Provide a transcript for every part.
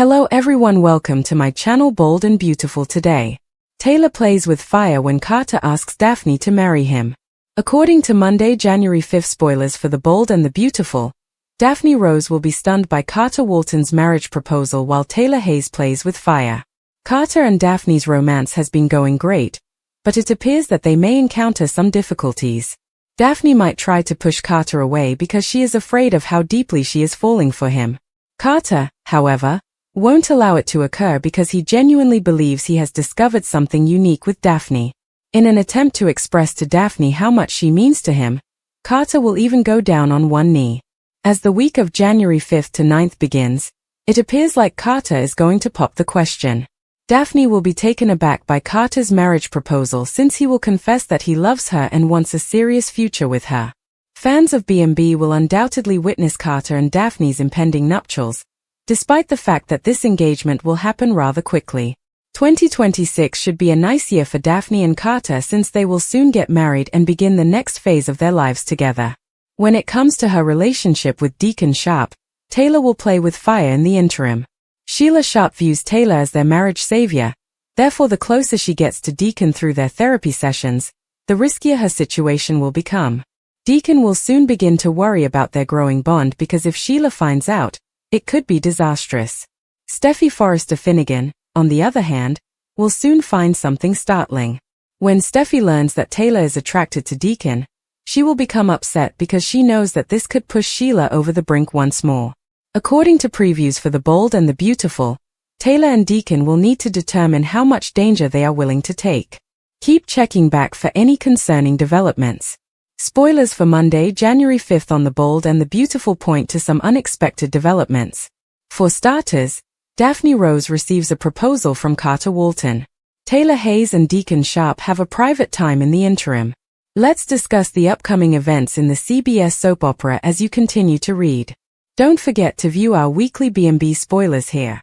Hello everyone, welcome to my channel Bold and Beautiful. Today, Taylor plays with fire when Carter asks Daphne to marry him. According to Monday, January 5th spoilers for The Bold and the Beautiful, Daphne Rose will be stunned by Carter Walton's marriage proposal while Taylor Hayes plays with fire. Carter and Daphne's romance has been going great, but it appears that they may encounter some difficulties. Daphne might try to push Carter away because she is afraid of how deeply she is falling for him. Carter, however, won't allow it to occur because he genuinely believes he has discovered something unique with Daphne. In an attempt to express to Daphne how much she means to him, Carter will even go down on one knee. As the week of January 5th to 9th begins, it appears like Carter is going to pop the question. Daphne will be taken aback by Carter's marriage proposal since he will confess that he loves her and wants a serious future with her. Fans of B&B will undoubtedly witness Carter and Daphne's impending nuptials, despite the fact that this engagement will happen rather quickly. 2026 should be a nice year for Daphne and Carter since they will soon get married and begin the next phase of their lives together. When it comes to her relationship with Deacon Sharp, Taylor will play with fire in the interim. Sheila Sharp views Taylor as their marriage savior, therefore the closer she gets to Deacon through their therapy sessions, the riskier her situation will become. Deacon will soon begin to worry about their growing bond because if Sheila finds out, it could be disastrous. Steffi Forrester Finnegan, on the other hand, will soon find something startling. When Steffi learns that Taylor is attracted to Deacon, she will become upset because she knows that this could push Sheila over the brink once more. According to previews for The Bold and the Beautiful, Taylor and Deacon will need to determine how much danger they are willing to take. Keep checking back for any concerning developments. Spoilers for Monday, January 5th on The Bold and the Beautiful point to some unexpected developments. For starters, Daphne Rose receives a proposal from Carter Walton. Taylor Hayes and Deacon Sharp have a private time in the interim. Let's discuss the upcoming events in the CBS soap opera as you continue to read. Don't forget to view our weekly B&B spoilers here.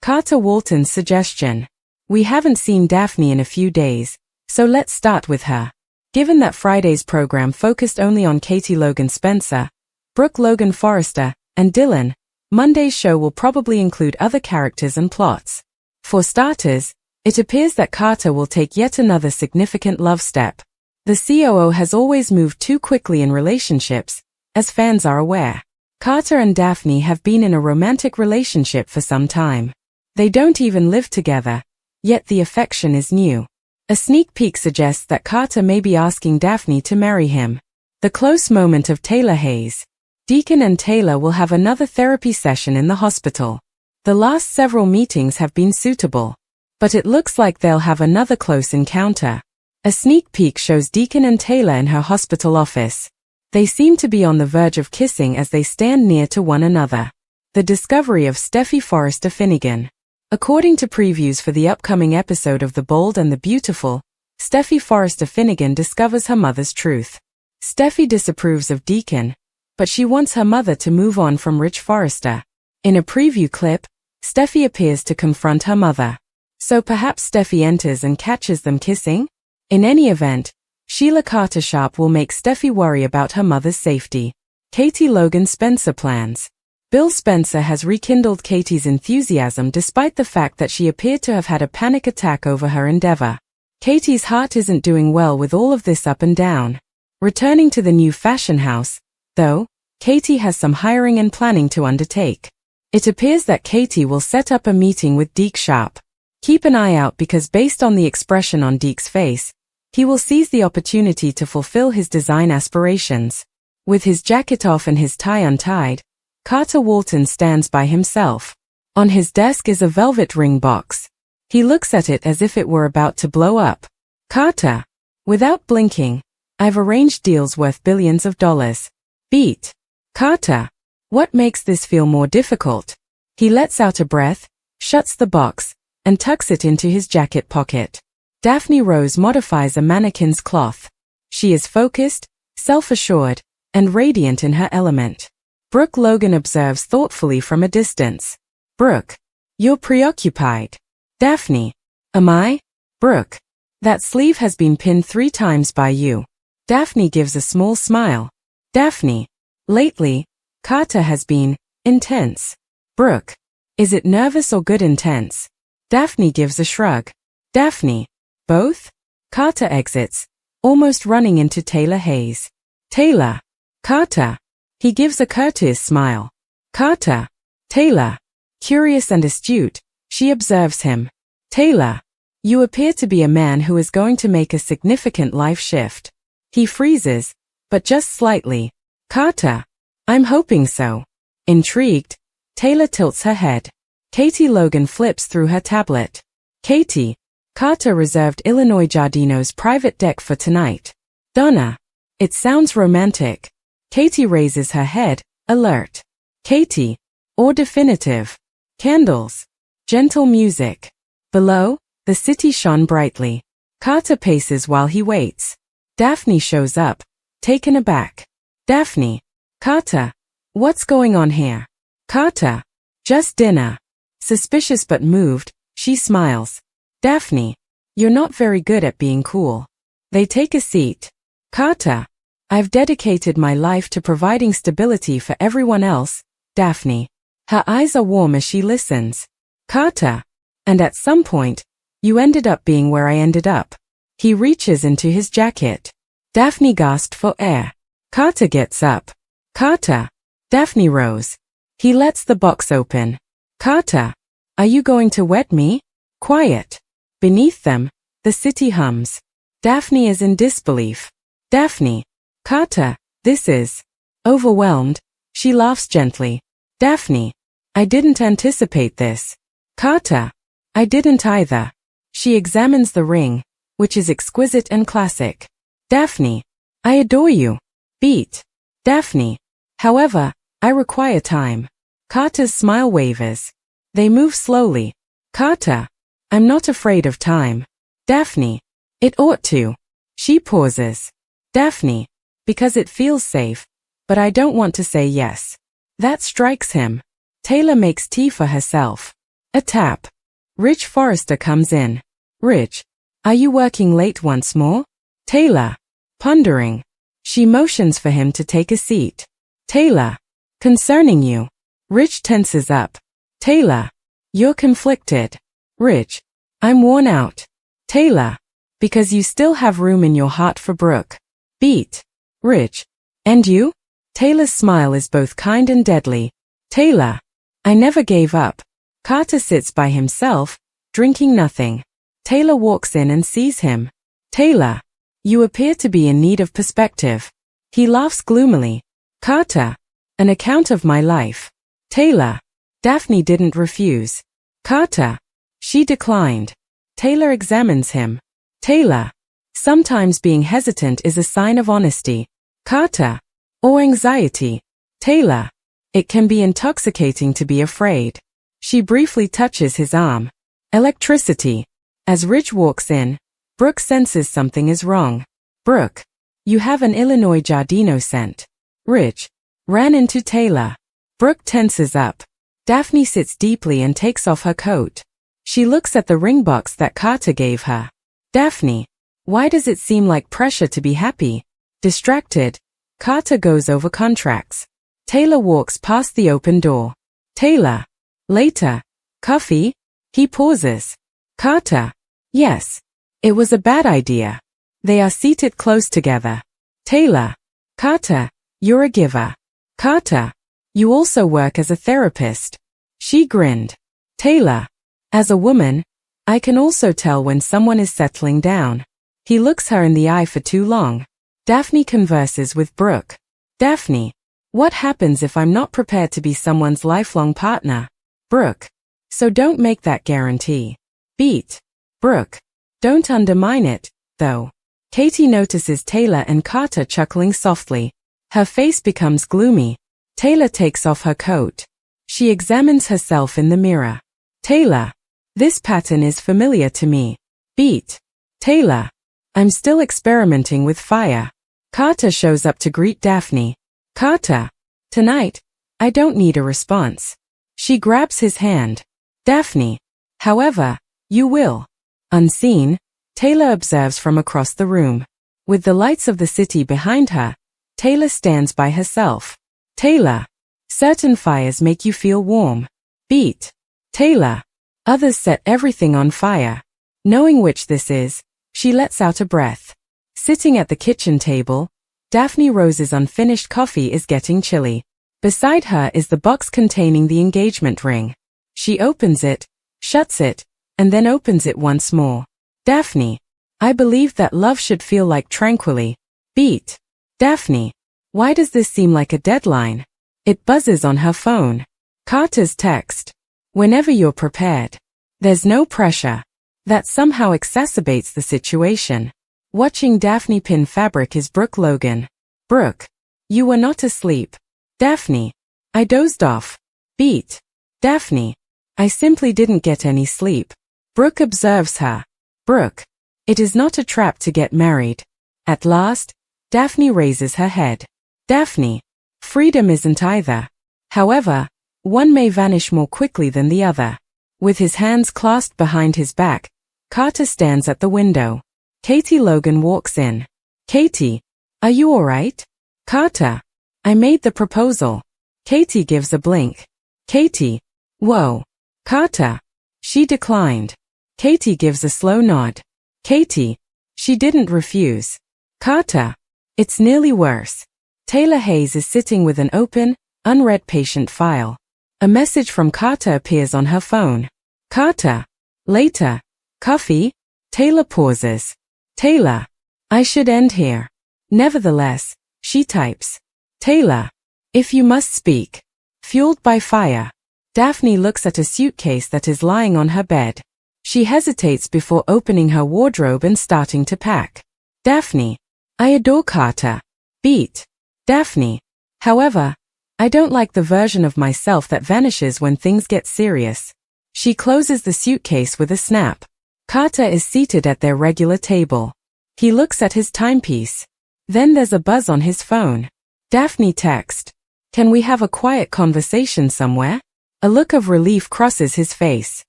Carter Walton's suggestion. We haven't seen Daphne in a few days, so let's start with her. Given that Friday's program focused only on Katie Logan Spencer, Brooke Logan Forrester, and Dylan, Monday's show will probably include other characters and plots. For starters, it appears that Carter will take yet another significant love step. The COO has always moved too quickly in relationships, as fans are aware. Carter and Daphne have been in a romantic relationship for some time. They don't even live together, yet the affection is new. A sneak peek suggests that Carter may be asking Daphne to marry him. The close moment of Taylor Hayes. Deacon and Taylor will have another therapy session in the hospital. The last several meetings have been suitable, but it looks like they'll have another close encounter. A sneak peek shows Deacon and Taylor in her hospital office. They seem to be on the verge of kissing as they stand near to one another. The discovery of Steffi Forrester Finnegan. According to previews for the upcoming episode of The Bold and the Beautiful, Steffi Forrester Finnegan discovers her mother's truth. Steffi disapproves of Deacon, but she wants her mother to move on from Rich Forrester. In a preview clip, Steffi appears to confront her mother. So perhaps Steffi enters and catches them kissing? In any event, Sheila Carter Sharp will make Steffi worry about her mother's safety. Katie Logan Spencer plans. Bill Spencer has rekindled Katie's enthusiasm despite the fact that she appeared to have had a panic attack over her endeavor. Katie's heart isn't doing well with all of this up and down. Returning to the new fashion house, though, Katie has some hiring and planning to undertake. It appears that Katie will set up a meeting with Deke Sharp. Keep an eye out because based on the expression on Deke's face, he will seize the opportunity to fulfill his design aspirations. With his jacket off and his tie untied, Carter Walton stands by himself. On his desk is a velvet ring box. He looks at it as if it were about to blow up. Carter. Without blinking, I've arranged deals worth billions of dollars. Beat. Carter. What makes this feel more difficult? He lets out a breath, shuts the box, and tucks it into his jacket pocket. Daphne Rose modifies a mannequin's cloth. She is focused, self-assured, and radiant in her element. Brooke Logan observes thoughtfully from a distance. Brooke. You're preoccupied. Daphne. Am I? Brooke. That sleeve has been pinned 3 times by you. Daphne gives a small smile. Daphne. Lately, Carter has been intense. Brooke. Is it nervous or good intense? Daphne gives a shrug. Daphne. Both? Carter exits, almost running into Taylor Hayes. Taylor. Carter. He gives a courteous smile. Carter. Taylor. Curious and astute, she observes him. Taylor. You appear to be a man who is going to make a significant life shift. He freezes, but just slightly. Carter. I'm hoping so. Intrigued, Taylor tilts her head. Katie Logan flips through her tablet. Katie. Carter reserved Illinois Giardino's private deck for tonight. Donna. It sounds romantic. Katie raises her head, alert. Katie. Or definitive. Candles. Gentle music. Below, the city shone brightly. Carter paces while he waits. Daphne shows up, taken aback. Daphne. Carter. What's going on here? Carter. Just dinner. Suspicious but moved, she smiles. Daphne. You're not very good at being cool. They take a seat. Carter. I've dedicated my life to providing stability for everyone else, Daphne. Her eyes are warm as she listens. Carter. And at some point, you ended up being where I ended up. He reaches into his jacket. Daphne gasped for air. Carter gets up. Carter. Daphne rose. He lets the box open. Carter. Are you going to wet me? Quiet. Beneath them, the city hums. Daphne is in disbelief. Daphne. Carter, this is. Overwhelmed, she laughs gently. Daphne. I didn't anticipate this. Carter. I didn't either. She examines the ring, which is exquisite and classic. Daphne. I adore you. Beat. Daphne. However, I require time. Carter's smile wavers. They move slowly. Carter. I'm not afraid of time. Daphne. It ought to. She pauses. Daphne. Because it feels safe, but I don't want to say yes. That strikes him. Taylor makes tea for herself. A tap. Rich Forrester comes in. Rich. Are you working late once more? Taylor. Pondering. She motions for him to take a seat. Taylor. Concerning you. Rich tenses up. Taylor. You're conflicted. Rich. I'm worn out. Taylor. Because you still have room in your heart for Brooke. Beat. Rich. And you? Taylor's smile is both kind and deadly. Taylor. I never gave up. Carter sits by himself, drinking nothing. Taylor walks in and sees him. Taylor. You appear to be in need of perspective. He laughs gloomily. Carter. An account of my life. Taylor. Daphne didn't refuse. Carter. She declined. Taylor examines him. Taylor. Sometimes being hesitant is a sign of honesty. Carter. Or anxiety. Taylor. It can be intoxicating to be afraid. She briefly touches his arm. Electricity. As Rich walks in, Brooke senses something is wrong. Brooke. You have an Illinois Giardino scent. Rich. Ran into Taylor. Brooke tenses up. Daphne sits deeply and takes off her coat. She looks at the ring box that Carter gave her. Daphne. Why does it seem like pressure to be happy? Distracted, Carter goes over contracts. Taylor walks past the open door. Taylor. Later. Coffee? He pauses. Carter. Yes. It was a bad idea. They are seated close together. Taylor. Carter. You're a giver. Carter. You also work as a therapist. She grinned. Taylor. As a woman, I can also tell when someone is settling down. He looks her in the eye for too long. Daphne converses with Brooke. Daphne. What happens if I'm not prepared to be someone's lifelong partner? Brooke. So don't make that guarantee. Beat. Brooke. Don't undermine it, though. Katie notices Taylor and Carter chuckling softly. Her face becomes gloomy. Taylor takes off her coat. She examines herself in the mirror. Taylor. This pattern is familiar to me. Beat. Taylor. I'm still experimenting with fire. Carter shows up to greet Daphne. Carter. Tonight, I don't need a response. She grabs his hand. Daphne. However, you will. Unseen, Taylor observes from across the room. With the lights of the city behind her, Taylor stands by herself. Taylor. Certain fires make you feel warm. Beat. Taylor. Others set everything on fire. Knowing which this is, she lets out a breath. Sitting at the kitchen table, Daphne Rose's unfinished coffee is getting chilly. Beside her is the box containing the engagement ring. She opens it, shuts it, and then opens it once more. Daphne. I believe that love should feel like tranquilly. Beat. Daphne. Why does this seem like a deadline? It buzzes on her phone. Carter's text. Whenever you're prepared. There's no pressure. That somehow exacerbates the situation. Watching Daphne pin fabric is Brooke Logan. Brooke. You were not asleep. Daphne. I dozed off. Beat. Daphne. I simply didn't get any sleep. Brooke observes her. Brooke. It is not a trap to get married. At last, Daphne raises her head. Daphne. Freedom isn't either. However, one may vanish more quickly than the other. With his hands clasped behind his back, Carter stands at the window. Katie Logan walks in. Katie. Are you alright? Carter. I made the proposal. Katie gives a blink. Katie. Whoa. Carter. She declined. Katie gives a slow nod. Katie. She didn't refuse. Carter. It's nearly worse. Taylor Hayes is sitting with an open, unread patient file. A message from Carter appears on her phone. Carter. Later. Coffee? Taylor pauses. Taylor. I should end here. Nevertheless, she types. Taylor. If you must speak. Fueled by fire. Daphne looks at a suitcase that is lying on her bed. She hesitates before opening her wardrobe and starting to pack. Daphne. I adore Carter. Beat. Daphne. However, I don't like the version of myself that vanishes when things get serious. She closes the suitcase with a snap. Carter is seated at their regular table. He looks at his timepiece. Then there's a buzz on his phone. Daphne text. Can we have a quiet conversation somewhere? A look of relief crosses his face.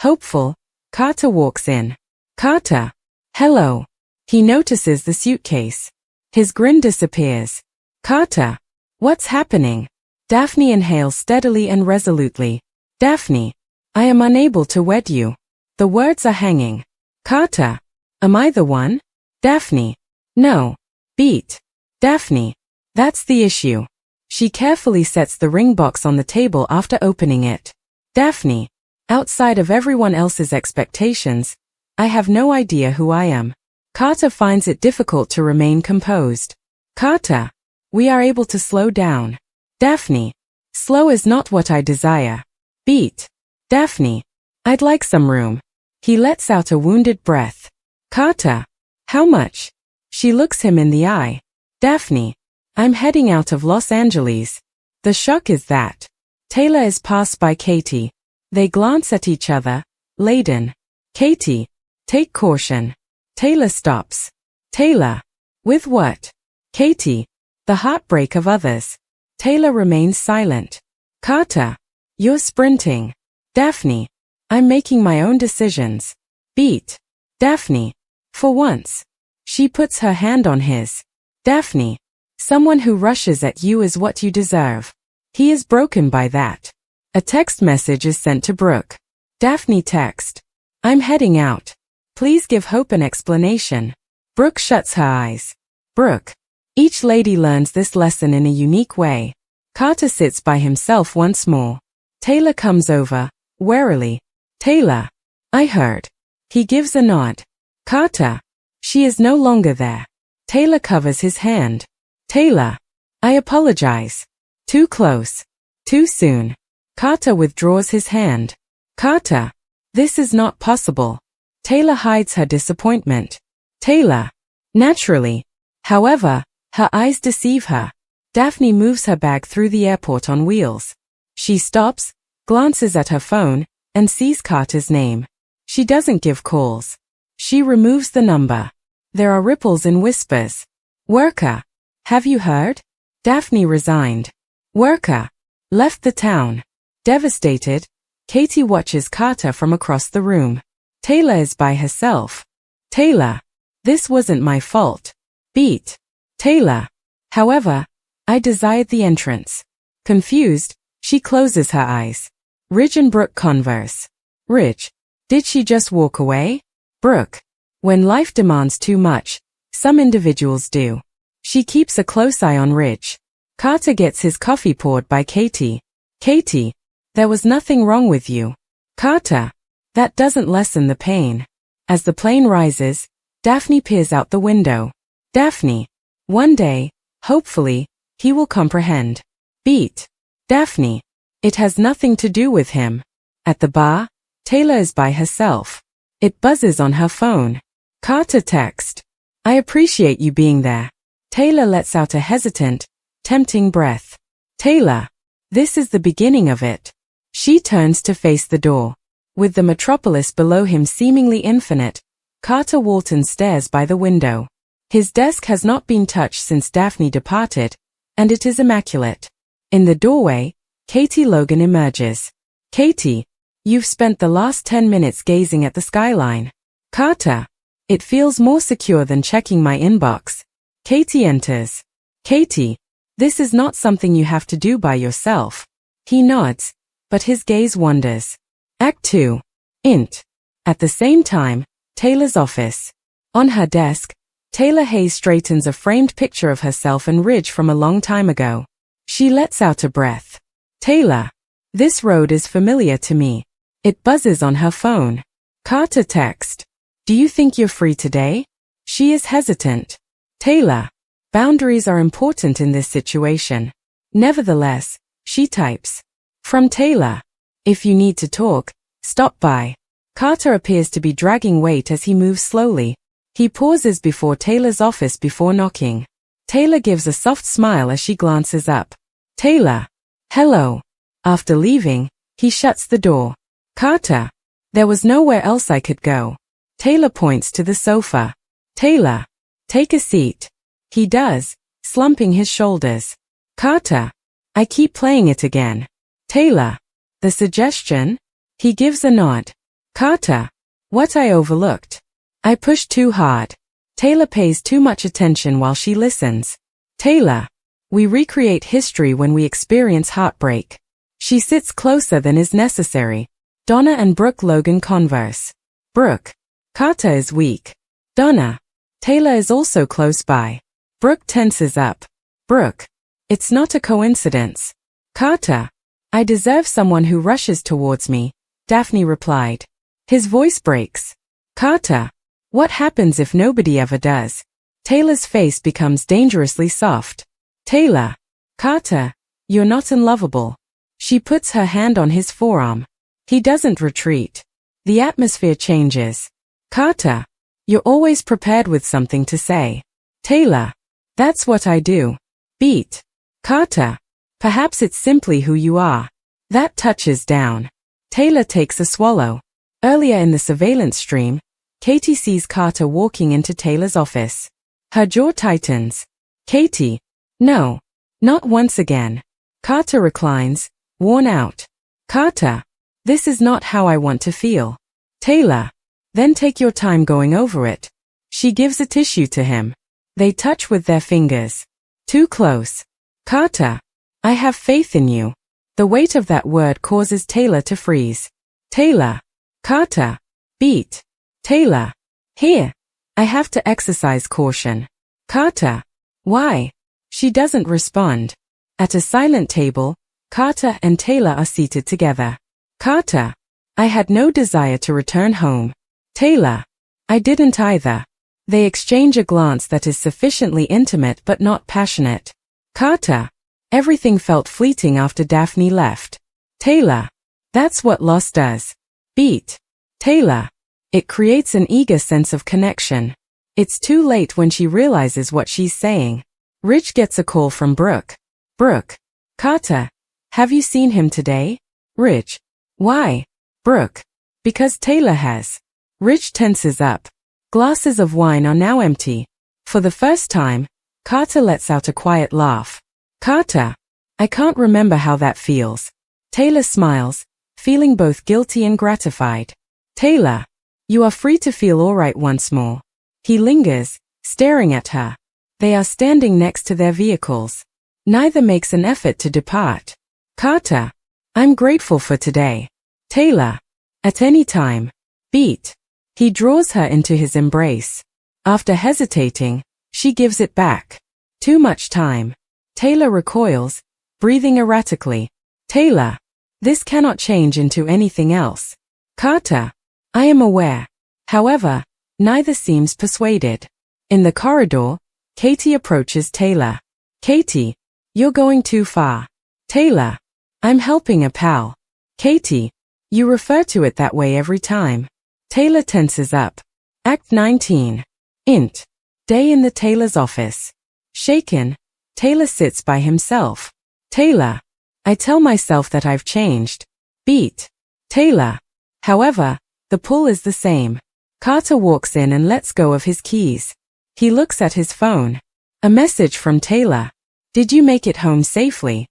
Hopeful, Carter walks in. Carter. Hello. He notices the suitcase. His grin disappears. Carter. What's happening? Daphne inhales steadily and resolutely. Daphne. I am unable to wed you. The words are hanging. Carter. Am I the one? Daphne. No. Beat. Daphne. That's the issue. She carefully sets the ring box on the table after opening it. Daphne. Outside of everyone else's expectations, I have no idea who I am. Carter finds it difficult to remain composed. Carter. We are able to slow down. Daphne. Slow is not what I desire. Beat. Daphne. I'd like some room. He lets out a wounded breath. Carter. How much? She looks him in the eye. Daphne. I'm heading out of Los Angeles. The shock is that. Taylor is passed by Katie. They glance at each other, laden. Katie. Take caution. Taylor stops. Taylor. With what? Katie. The heartbreak of others. Taylor remains silent. Carter. You're sprinting. Daphne. I'm making my own decisions. Beat. Daphne. For once. She puts her hand on his. Daphne. Someone who rushes at you is what you deserve. He is broken by that. A text message is sent to Brooke. Daphne text. I'm heading out. Please give Hope an explanation. Brooke shuts her eyes. Brooke. Each lady learns this lesson in a unique way. Carter sits by himself once more. Taylor comes over, warily. Taylor. I heard. He gives a nod. Carter. She is no longer there. Taylor covers his hand. Taylor. I apologize. Too close. Too soon. Carter withdraws his hand. Carter. This is not possible. Taylor hides her disappointment. Taylor. Naturally. However, her eyes deceive her. Daphne moves her bag through the airport on wheels. She stops, glances at her phone, and sees Carter's name. She doesn't give calls. She removes the number. There are ripples in whispers. Worker. Have you heard? Daphne resigned. Worker. Left the town. Devastated, Katie watches Carter from across the room. Taylor is by herself. Taylor. This wasn't my fault. Beat. Taylor. However, I desired the entrance. Confused, she closes her eyes. Ridge and Brooke converse. Ridge. Did she just walk away? Brooke. When life demands too much, some individuals do. She keeps a close eye on Ridge. Carter gets his coffee poured by Katie. Katie. There was nothing wrong with you. Carter. That doesn't lessen the pain. As the plane rises, Daphne peers out the window. Daphne. One day, hopefully, he will comprehend. Beat. Daphne. It has nothing to do with him. At the bar, Taylor is by herself. It buzzes on her phone. Carter text. I appreciate you being there. Taylor lets out a hesitant, tempting breath. Taylor. This is the beginning of it. She turns to face the door. With the metropolis below him seemingly infinite, Carter Walton stares by the window. His desk has not been touched since Daphne departed, and it is immaculate. In the doorway, Katie Logan emerges. Katie, you've spent the last 10 minutes gazing at the skyline. Carter. It feels more secure than checking my inbox. Katie enters. Katie. This is not something you have to do by yourself. He nods, but his gaze wanders. Act 2. Int. At the same time, Taylor's office. On her desk, Taylor Hayes straightens a framed picture of herself and Ridge from a long time ago. She lets out a breath. Taylor. This road is familiar to me. It buzzes on her phone. Carter text. Do you think you're free today? She is hesitant. Taylor. Boundaries are important in this situation. Nevertheless, she types. From Taylor. If you need to talk, stop by. Carter appears to be dragging weight as he moves slowly. He pauses before Taylor's office before knocking. Taylor gives a soft smile as she glances up. Taylor. Hello. After leaving, he shuts the door. Carter. There was nowhere else I could go. Taylor points to the sofa. Taylor. Take a seat. He does, slumping his shoulders. Carter. I keep playing it again. Taylor. The suggestion? He gives a nod. Carter. What I overlooked. I pushed too hard. Taylor pays too much attention while she listens. Taylor. We recreate history when we experience heartbreak. She sits closer than is necessary. Donna and Brooke Logan converse. Brooke. Carter is weak. Donna. Taylor is also close by. Brooke tenses up. Brooke. It's not a coincidence. Carter. I deserve someone who rushes towards me, Daphne replied. His voice breaks. Carter. What happens if nobody ever does? Taylor's face becomes dangerously soft. Taylor. Carter. You're not unlovable. She puts her hand on his forearm. He doesn't retreat. The atmosphere changes. Carter. You're always prepared with something to say. Taylor. That's what I do. Beat. Carter. Perhaps it's simply who you are. That touches down. Taylor takes a swallow. Earlier in the surveillance stream, Katie sees Carter walking into Taylor's office. Her jaw tightens. Katie. No. Not once again. Carter reclines, worn out. Carter. This is not how I want to feel. Taylor. Then take your time going over it. She gives a tissue to him. They touch with their fingers. Too close. Carter. I have faith in you. The weight of that word causes Taylor to freeze. Taylor. Carter. Beat. Taylor. Here. I have to exercise caution. Carter. Why? She doesn't respond. At a silent table, Carter and Taylor are seated together. Carter. I had no desire to return home. Taylor. I didn't either. They exchange a glance that is sufficiently intimate but not passionate. Carter. Everything felt fleeting after Daphne left. Taylor. That's what loss does. Beat. Taylor. It creates an eager sense of connection. It's too late when she realizes what she's saying. Ridge gets a call from Brooke. Brooke. Carter. Have you seen him today? Ridge. Why? Brooke. Because Taylor has. Ridge tenses up. Glasses of wine are now empty. For the first time, Carter lets out a quiet laugh. Carter. I can't remember how that feels. Taylor smiles, feeling both guilty and gratified. Taylor. You are free to feel all right once more. He lingers, staring at her. They are standing next to their vehicles. Neither makes an effort to depart. Carter. I'm grateful for today. Taylor. At any time. Beat. He draws her into his embrace. After hesitating, she gives it back. Too much time. Taylor recoils, breathing erratically. Taylor. This cannot change into anything else. Carter. I am aware. However, neither seems persuaded. In the corridor, Katie approaches Taylor. Katie. You're going too far. Taylor. I'm helping a pal. Katie. You refer to it that way every time. Taylor tenses up. Act 19. Int. Day in the Taylor's office. Shaken, Taylor sits by himself. Taylor. I tell myself that I've changed. Beat. Taylor. However, the pull is the same. Carter walks in and lets go of his keys. He looks at his phone. A message from Taylor. Did you make it home safely?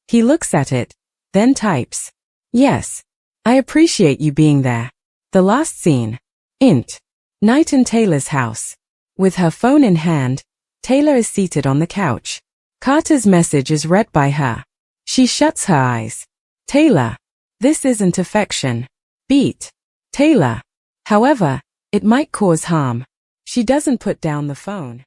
He looks at it, then types. Yes. I appreciate you being there. The last scene. Int. Night in Taylor's house. With her phone in hand, Taylor is seated on the couch. Carter's message is read by her. She shuts her eyes. Taylor. This isn't affection. Beat. Taylor. However, it might cause harm. She doesn't put down the phone.